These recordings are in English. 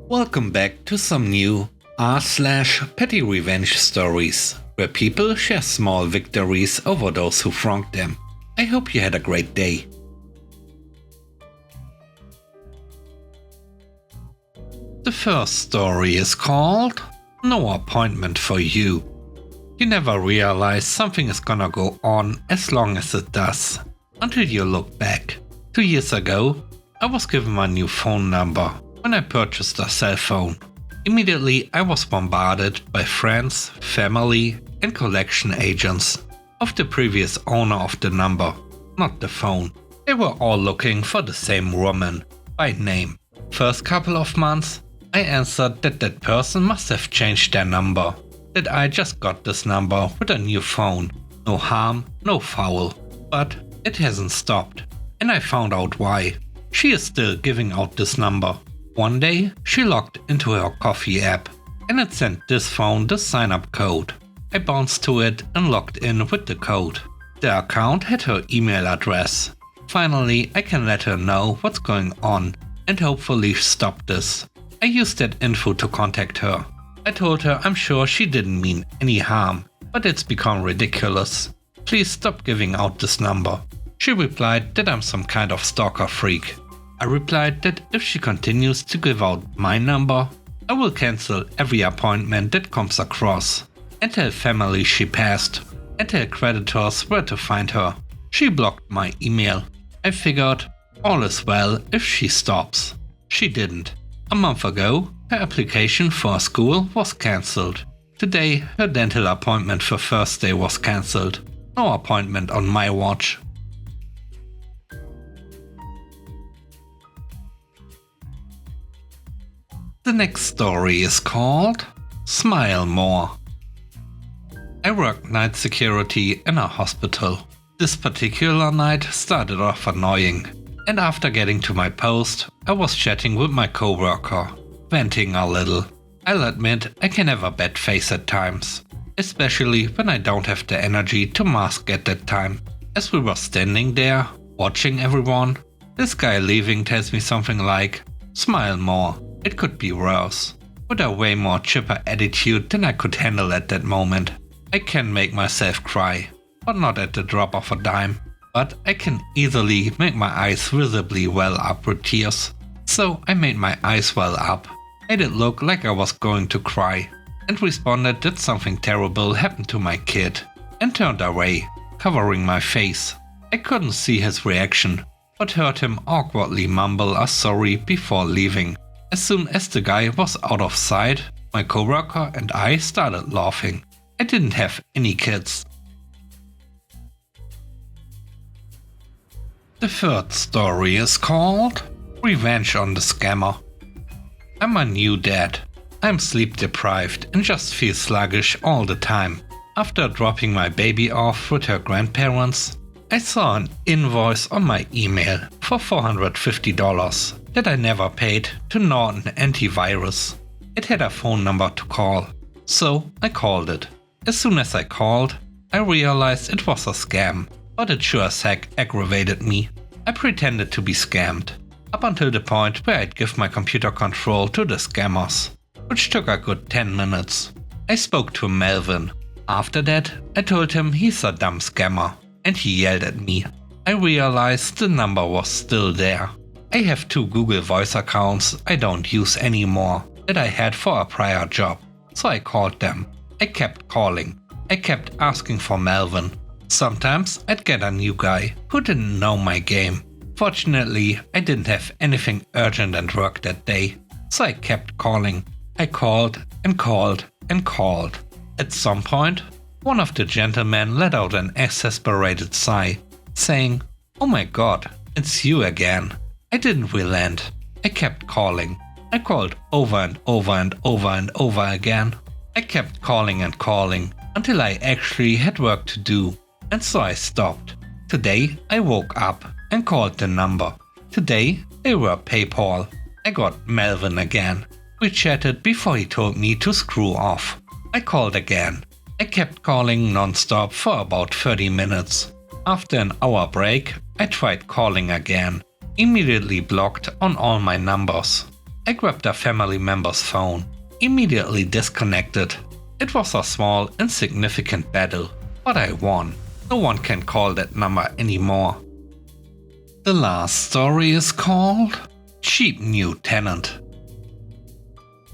Welcome back to some new r/pettyrevenge stories, where people share small victories over those who wronged them. I hope you had a great day. The first story is called No Appointment for You. You never realize something is gonna go on as long as it does, until you look back. 2 years ago, I was given my new phone number when I purchased a cell phone. Immediately I was bombarded by friends, family and collection agents of the previous owner of the number, not the phone. They were all looking for the same woman, by name. First couple of months, I answered that that person must have changed their number, that I just got this number with a new phone. No harm, no foul. But it hasn't stopped, and I found out why. She is still giving out this number. One day, she logged into her coffee app, and it sent this phone the sign-up code. I bounced to it and logged in with the code. The account had her email address. Finally, I can let her know what's going on and hopefully stop this. I used that info to contact her. I told her I'm sure she didn't mean any harm, but it's become ridiculous. Please stop giving out this number. She replied that I'm some kind of stalker freak. I replied that if she continues to give out my number, I will cancel every appointment that comes across, and tell family she passed, and tell creditors where to find her. She blocked my email. I figured all is well if she stops. She didn't. A month ago, her application for a school was cancelled. Today, her dental appointment for Thursday was cancelled. No appointment on my watch. The next story is called Smile More. I work night security in a hospital. This particular night started off annoying, and after getting to my post, I was chatting with my coworker, venting a little. I'll admit I can have a bad face at times, especially when I don't have the energy to mask at that time. As we were standing there, watching everyone, this guy leaving tells me something like, "Smile more. It could be worse," with a way more chipper attitude than I could handle at that moment. I can make myself cry, but not at the drop of a dime. But I can easily make my eyes visibly well up with tears. So I made my eyes well up, made it look like I was going to cry, and responded that something terrible happened to my kid, and turned away, covering my face. I couldn't see his reaction, but heard him awkwardly mumble a sorry before leaving. As soon as the guy was out of sight, my coworker and I started laughing. I didn't have any kids. The third story is called Revenge on the Scammer. I'm a new dad. I'm sleep deprived and just feel sluggish all the time. After dropping my baby off with her grandparents, I saw an invoice on my email for $450 that I never paid to Norton Antivirus. It had a phone number to call, so I called it. As soon as I called, I realized it was a scam, but it sure as heck aggravated me. I pretended to be scammed, up until the point where I'd give my computer control to the scammers, which took a good 10 minutes. I spoke to Melvin. After that, I told him he's a dumb scammer, and he yelled at me. I realized the number was still there. I have 2 Google Voice accounts I don't use anymore that I had for a prior job, so I called them. I kept calling. I kept asking for Melvin. Sometimes I'd get a new guy who didn't know my game. Fortunately, I didn't have anything urgent at work that day, so I kept calling. I called and called and called. At some point, one of the gentlemen let out an exasperated sigh, saying, "Oh my god, it's you again." I didn't relent. I kept calling. I called over and over and over and over again. I kept calling and calling until I actually had work to do, and so I stopped. Today I woke up and called the number. Today they were PayPal. I got Melvin again. We chatted before he told me to screw off. I called again. I kept calling non-stop for about 30 minutes. After an hour break, I tried calling again. Immediately blocked on all my numbers. I grabbed a family member's phone, immediately disconnected. It was a small, insignificant battle, but I won. No one can call that number anymore. The last story is called Cheap New Tenant.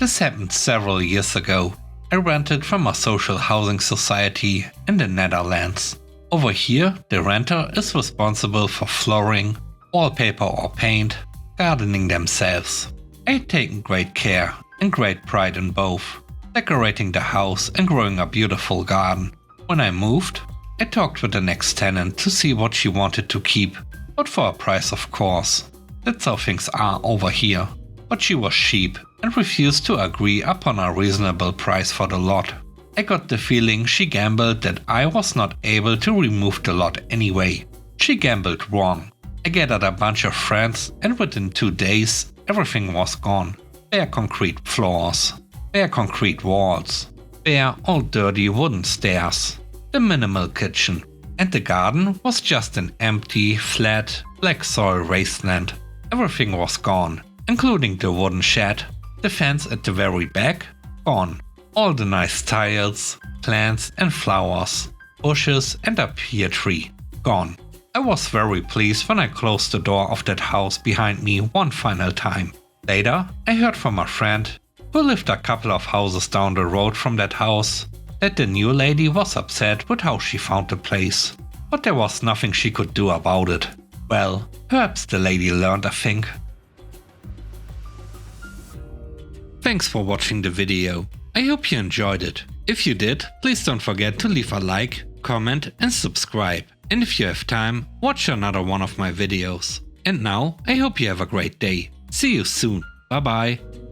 This happened several years ago. I rented from a social housing society in the Netherlands. Over here, the renter is responsible for flooring, wallpaper or paint, gardening themselves. I had taken great care and great pride in both, decorating the house and growing a beautiful garden. When I moved, I talked with the next tenant to see what she wanted to keep, but for a price, of course. That's how things are over here. But she was cheap and refused to agree upon a reasonable price for the lot. I got the feeling she gambled that I was not able to remove the lot anyway. She gambled wrong. I gathered a bunch of friends and within 2 days everything was gone. Bare concrete floors, bare concrete walls, bare old dirty wooden stairs, the minimal kitchen, and the garden was just an empty, flat, black soil wasteland. Everything was gone, including the wooden shed, the fence at the very back, gone. All the nice tiles, plants and flowers, bushes and a pear tree, gone. I was very pleased when I closed the door of that house behind me one final time. Later, I heard from a friend, who lived a couple of houses down the road from that house, that the new lady was upset with how she found the place, but there was nothing she could do about it. Well, perhaps the lady learned a thing. Thanks for watching the video. I hope you enjoyed it. If you did, please don't forget to leave a like, comment and subscribe. And if you have time, watch another one of my videos. And now, I hope you have a great day. See you soon. Bye bye.